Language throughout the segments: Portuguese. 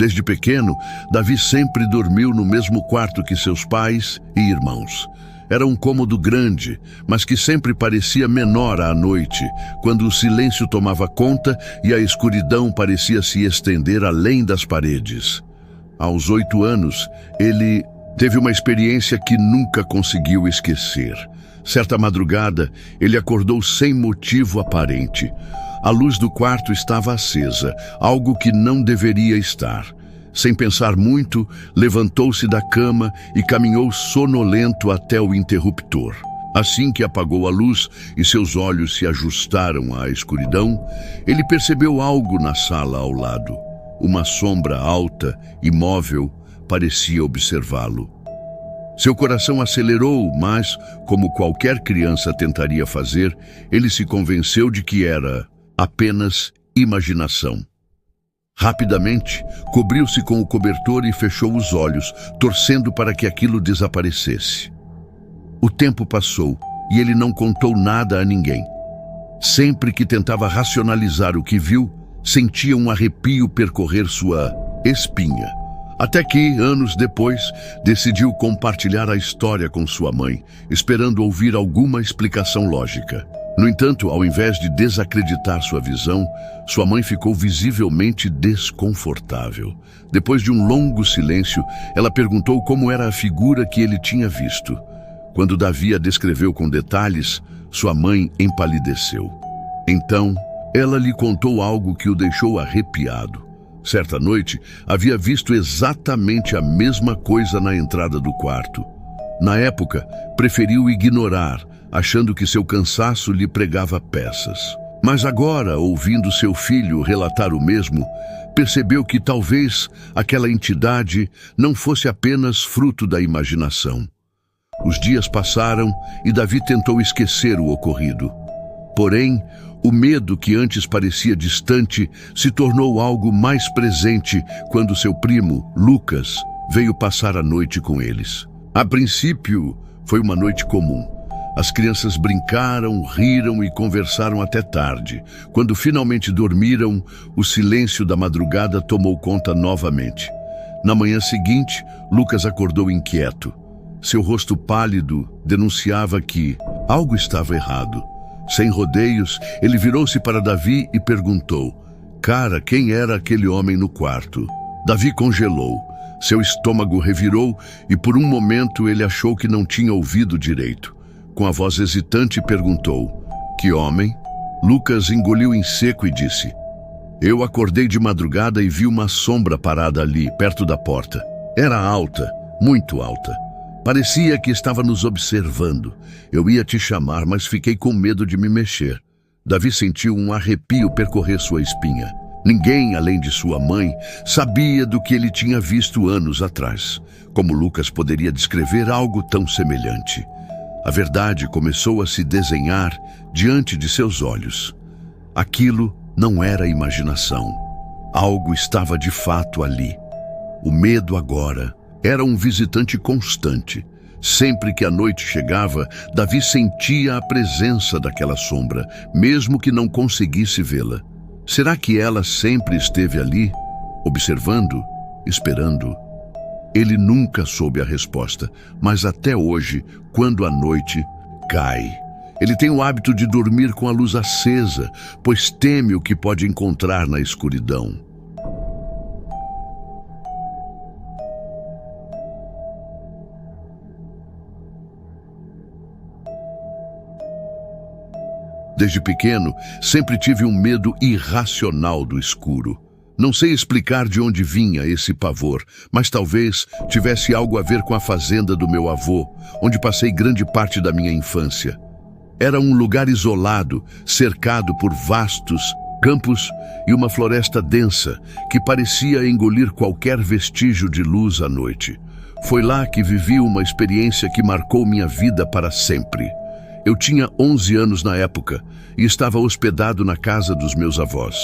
Desde pequeno, Davi sempre dormiu no mesmo quarto que seus pais e irmãos. Era um cômodo grande, mas que sempre parecia menor à noite, quando o silêncio tomava conta e a escuridão parecia se estender além das paredes. Aos 8 anos, ele teve uma experiência que nunca conseguiu esquecer. Certa madrugada, ele acordou sem motivo aparente. A luz do quarto estava acesa, algo que não deveria estar. Sem pensar muito, levantou-se da cama e caminhou sonolento até o interruptor. Assim que apagou a luz e seus olhos se ajustaram à escuridão, ele percebeu algo na sala ao lado. Uma sombra alta, imóvel, parecia observá-lo. Seu coração acelerou, mas, como qualquer criança tentaria fazer, ele se convenceu de que era apenas imaginação. Rapidamente, cobriu-se com o cobertor e fechou os olhos, torcendo para que aquilo desaparecesse. O tempo passou e ele não contou nada a ninguém. Sempre que tentava racionalizar o que viu, sentia um arrepio percorrer sua espinha. Até que, anos depois, decidiu compartilhar a história com sua mãe, esperando ouvir alguma explicação lógica. No entanto, ao invés de desacreditar sua visão, sua mãe ficou visivelmente desconfortável. Depois de um longo silêncio, ela perguntou como era a figura que ele tinha visto. Quando Davi a descreveu com detalhes, sua mãe empalideceu. Então, ela lhe contou algo que o deixou arrepiado. Certa noite, havia visto exatamente a mesma coisa na entrada do quarto. Na época, preferiu ignorar, achando que seu cansaço lhe pregava peças. Mas agora, ouvindo seu filho relatar o mesmo, percebeu que talvez aquela entidade não fosse apenas fruto da imaginação. Os dias passaram e Davi tentou esquecer o ocorrido. Porém, o medo que antes parecia distante se tornou algo mais presente quando seu primo, Lucas, veio passar a noite com eles. A princípio, foi uma noite comum. As crianças brincaram, riram e conversaram até tarde. Quando finalmente dormiram, o silêncio da madrugada tomou conta novamente. Na manhã seguinte, Lucas acordou inquieto. Seu rosto pálido denunciava que algo estava errado. Sem rodeios, ele virou-se para Davi e perguntou: "Cara, quem era aquele homem no quarto?" Davi congelou. Seu estômago revirou e por um momento ele achou que não tinha ouvido direito. Com a voz hesitante perguntou: "Que homem?" Lucas engoliu em seco e disse: "Eu acordei de madrugada e vi uma sombra parada ali, perto da porta. Era alta, muito alta. Parecia que estava nos observando. Eu ia te chamar, mas fiquei com medo de me mexer." Davi sentiu um arrepio percorrer sua espinha. Ninguém, além de sua mãe, sabia do que ele tinha visto anos atrás. Como Lucas poderia descrever algo tão semelhante? A verdade começou a se desenhar diante de seus olhos. Aquilo não era imaginação. Algo estava de fato ali. O medo agora era um visitante constante. Sempre que a noite chegava, Davi sentia a presença daquela sombra, mesmo que não conseguisse vê-la. Será que ela sempre esteve ali, observando, esperando? Ele nunca soube a resposta, mas até hoje, quando a noite cai, ele tem o hábito de dormir com a luz acesa, pois teme o que pode encontrar na escuridão. Desde pequeno, sempre tive um medo irracional do escuro. Não sei explicar de onde vinha esse pavor, mas talvez tivesse algo a ver com a fazenda do meu avô, onde passei grande parte da minha infância. Era um lugar isolado, cercado por vastos campos e uma floresta densa que parecia engolir qualquer vestígio de luz à noite. Foi lá que vivi uma experiência que marcou minha vida para sempre. Eu tinha 11 anos na época e estava hospedado na casa dos meus avós.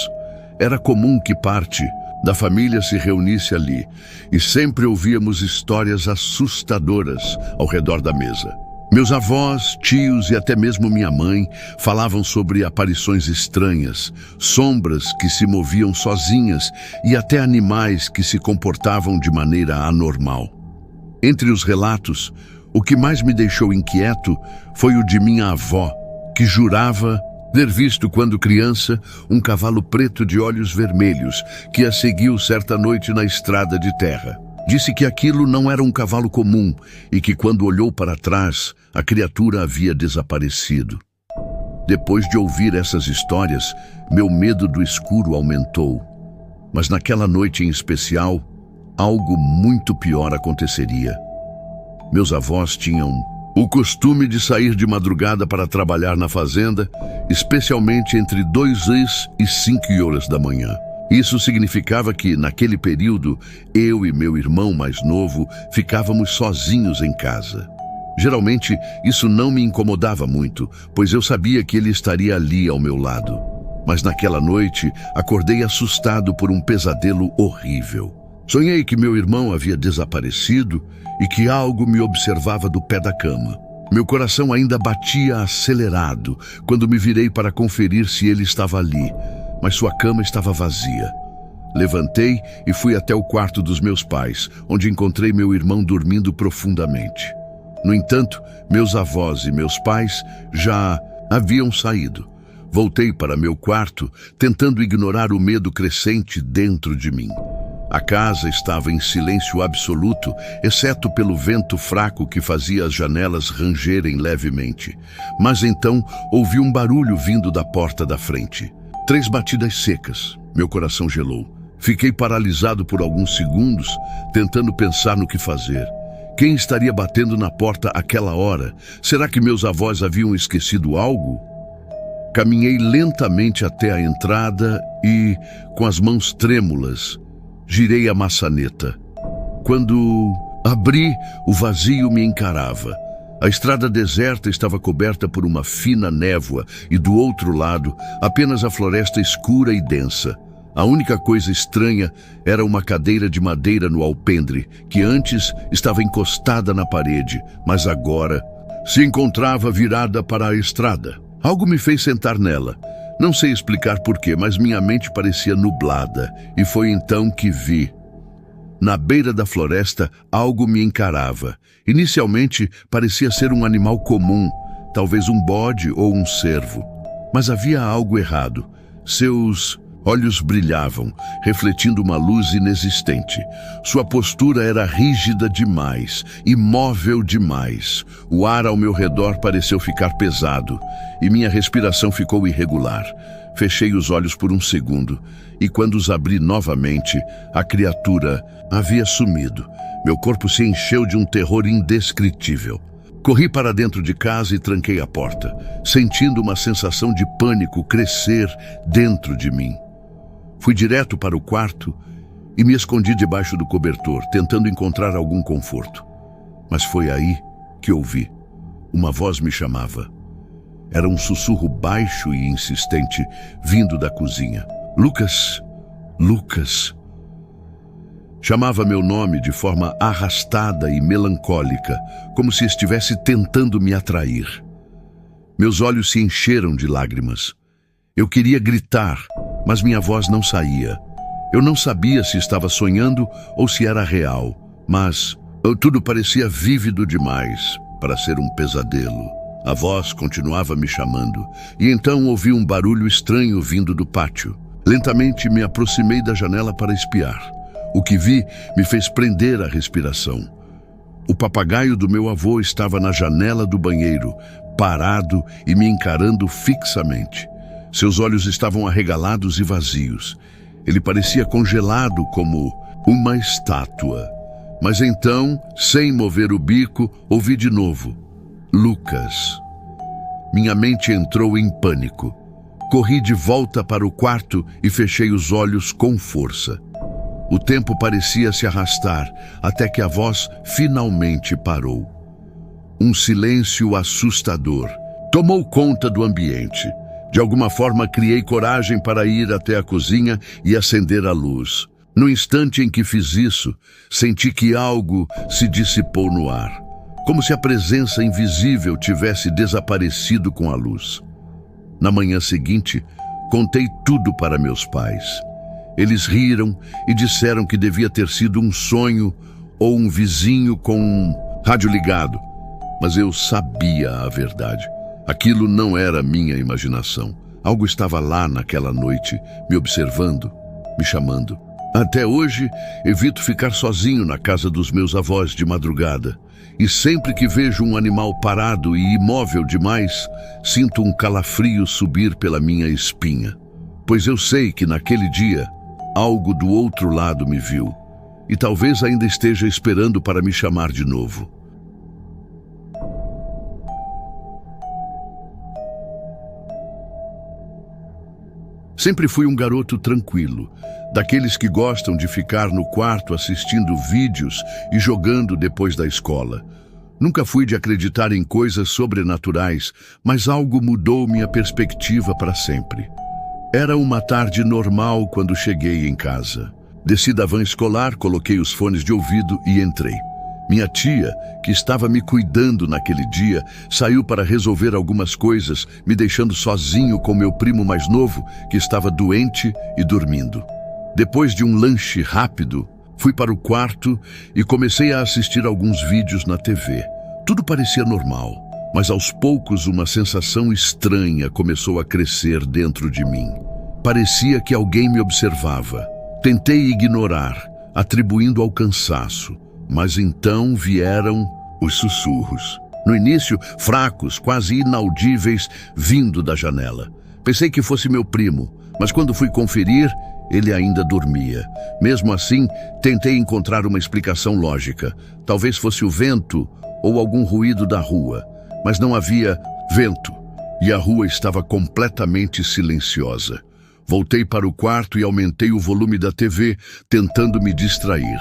Era comum que parte da família se reunisse ali e sempre ouvíamos histórias assustadoras ao redor da mesa. Meus avós, tios e até mesmo minha mãe falavam sobre aparições estranhas, sombras que se moviam sozinhas e até animais que se comportavam de maneira anormal. Entre os relatos, o que mais me deixou inquieto foi o de minha avó, que jurava ter visto, quando criança, um cavalo preto de olhos vermelhos que a seguiu certa noite na estrada de terra. Disse que aquilo não era um cavalo comum e que, quando olhou para trás, a criatura havia desaparecido. Depois de ouvir essas histórias, meu medo do escuro aumentou. Mas naquela noite em especial, algo muito pior aconteceria. Meus avós tinham o costume de sair de madrugada para trabalhar na fazenda, especialmente entre 2 e 5 horas da manhã. Isso significava que, naquele período, eu e meu irmão mais novo ficávamos sozinhos em casa. Geralmente, isso não me incomodava muito, pois eu sabia que ele estaria ali ao meu lado. Mas naquela noite, acordei assustado por um pesadelo horrível. Sonhei que meu irmão havia desaparecido e que algo me observava do pé da cama. Meu coração ainda batia acelerado quando me virei para conferir se ele estava ali, mas sua cama estava vazia. Levantei e fui até o quarto dos meus pais, onde encontrei meu irmão dormindo profundamente. No entanto, meus avós e meus pais já haviam saído. Voltei para meu quarto, tentando ignorar o medo crescente dentro de mim. A casa estava em silêncio absoluto, exceto pelo vento fraco que fazia as janelas rangerem levemente. Mas então ouvi um barulho vindo da porta da frente. 3 batidas secas. Meu coração gelou. Fiquei paralisado por alguns segundos, tentando pensar no que fazer. Quem estaria batendo na porta àquela hora? Será que meus avós haviam esquecido algo? Caminhei lentamente até a entrada e, com as mãos trêmulas, girei a maçaneta. Quando abri, o vazio me encarava. A estrada deserta estava coberta por uma fina névoa e, do outro lado, apenas a floresta escura e densa. A única coisa estranha era uma cadeira de madeira no alpendre, que antes estava encostada na parede, mas agora se encontrava virada para a estrada. Algo me fez sentar nela. Não sei explicar porquê, mas minha mente parecia nublada, e foi então que vi. Na beira da floresta, algo me encarava. Inicialmente, parecia ser um animal comum, talvez um bode ou um cervo. Mas havia algo errado. Seus olhos brilhavam, refletindo uma luz inexistente. Sua postura era rígida demais, imóvel demais. O ar ao meu redor pareceu ficar pesado, e minha respiração ficou irregular. Fechei os olhos por um segundo, e quando os abri novamente, a criatura havia sumido. Meu corpo se encheu de um terror indescritível. Corri para dentro de casa e tranquei a porta, sentindo uma sensação de pânico crescer dentro de mim. Fui direto para o quarto e me escondi debaixo do cobertor, tentando encontrar algum conforto. Mas foi aí que ouvi. Uma voz me chamava. Era um sussurro baixo e insistente, vindo da cozinha. Lucas, Lucas. Chamava meu nome de forma arrastada e melancólica, como se estivesse tentando me atrair. Meus olhos se encheram de lágrimas. Eu queria gritar, mas minha voz não saía. Eu não sabia se estava sonhando ou se era real, mas tudo parecia vívido demais para ser um pesadelo. A voz continuava me chamando, e então ouvi um barulho estranho vindo do pátio. Lentamente me aproximei da janela para espiar. O que vi me fez prender a respiração. O papagaio do meu avô estava na janela do banheiro, parado e me encarando fixamente. Seus olhos estavam arregalados e vazios. Ele parecia congelado como uma estátua. Mas então, sem mover o bico, ouvi de novo: Lucas. Minha mente entrou em pânico. Corri de volta para o quarto e fechei os olhos com força. O tempo parecia se arrastar até que a voz finalmente parou. Um silêncio assustador tomou conta do ambiente. De alguma forma, criei coragem para ir até a cozinha e acender a luz. No instante em que fiz isso, senti que algo se dissipou no ar. como se a presença invisível tivesse desaparecido com a luz. Na manhã seguinte, contei tudo para meus pais. Eles riram e disseram que devia ter sido um sonho ou um vizinho com um rádio ligado. Mas eu sabia a verdade. Aquilo não era minha imaginação. Algo estava lá naquela noite, me observando, me chamando. Até hoje, evito ficar sozinho na casa dos meus avós de madrugada. E sempre que vejo um animal parado e imóvel demais, sinto um calafrio subir pela minha espinha. Pois eu sei que naquele dia, algo do outro lado me viu. E talvez ainda esteja esperando para me chamar de novo. Sempre fui um garoto tranquilo, daqueles que gostam de ficar no quarto assistindo vídeos e jogando depois da escola. Nunca fui de acreditar em coisas sobrenaturais, mas algo mudou minha perspectiva para sempre. Era uma tarde normal quando cheguei em casa. Desci da van escolar, coloquei os fones de ouvido e entrei. Minha tia, que estava me cuidando naquele dia, saiu para resolver algumas coisas, me deixando sozinho com meu primo mais novo, que estava doente e dormindo. Depois de um lanche rápido, fui para o quarto e comecei a assistir alguns vídeos na TV. Tudo parecia normal, mas aos poucos uma sensação estranha começou a crescer dentro de mim. Parecia que alguém me observava. Tentei ignorar, atribuindo ao cansaço. Mas então vieram os sussurros. No início, fracos, quase inaudíveis, vindo da janela. Pensei que fosse meu primo, mas quando fui conferir, ele ainda dormia. Mesmo assim, tentei encontrar uma explicação lógica. Talvez fosse o vento ou algum ruído da rua. Mas não havia vento, e a rua estava completamente silenciosa. Voltei para o quarto e aumentei o volume da TV, tentando me distrair.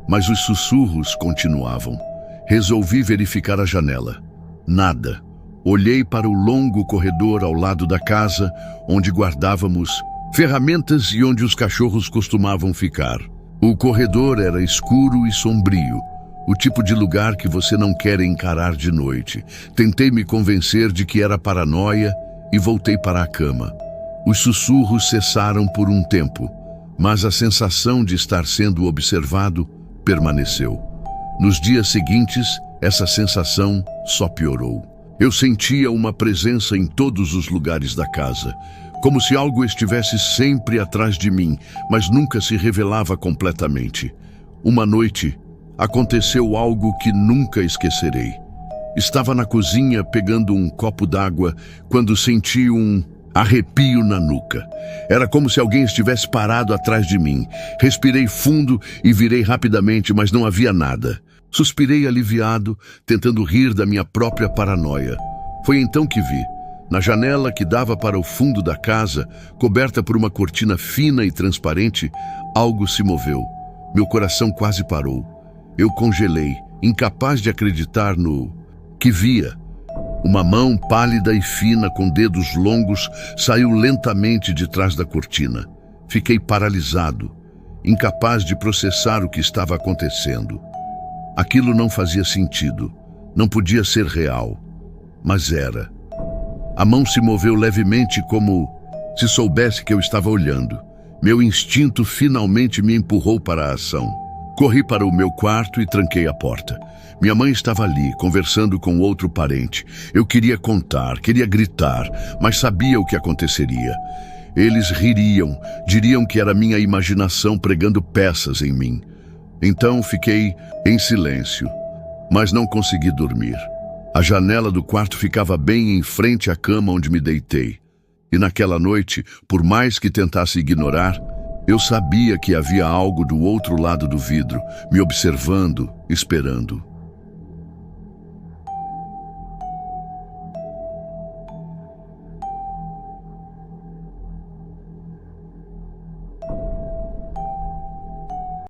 Mas os sussurros continuavam. Resolvi verificar a janela. Nada. Olhei para o longo corredor ao lado da casa, onde guardávamos ferramentas e onde os cachorros costumavam ficar. O corredor era escuro e sombrio, o tipo de lugar que você não quer encarar de noite. Tentei me convencer de que era paranoia e voltei para a cama. Os sussurros cessaram por um tempo, mas a sensação de estar sendo observado permaneceu. Nos dias seguintes, essa sensação só piorou. Eu sentia uma presença em todos os lugares da casa, como se algo estivesse sempre atrás de mim, mas nunca se revelava completamente. Uma noite, aconteceu algo que nunca esquecerei. Estava na cozinha pegando um copo d'água quando senti um arrepio na nuca. Era como se alguém estivesse parado atrás de mim. Respirei fundo e virei rapidamente, mas não havia nada. Suspirei aliviado, tentando rir da minha própria paranoia. Foi então que vi, na janela que dava para o fundo da casa, coberta por uma cortina fina e transparente, algo se moveu. Meu coração quase parou. Eu congelei, incapaz de acreditar no que via. Uma mão pálida e fina, com dedos longos, saiu lentamente de trás da cortina. Fiquei paralisado, incapaz de processar o que estava acontecendo. Aquilo não fazia sentido, não podia ser real, mas era. A mão se moveu levemente, como se soubesse que eu estava olhando. Meu instinto finalmente me empurrou para a ação. Corri para o meu quarto e tranquei a porta. Minha mãe estava ali, conversando com outro parente. Eu queria contar, queria gritar, mas sabia o que aconteceria. Eles ririam, diriam que era minha imaginação pregando peças em mim. Então fiquei em silêncio, mas não consegui dormir. A janela do quarto ficava bem em frente à cama onde me deitei. E naquela noite, por mais que tentasse ignorar, eu sabia que havia algo do outro lado do vidro, me observando, esperando.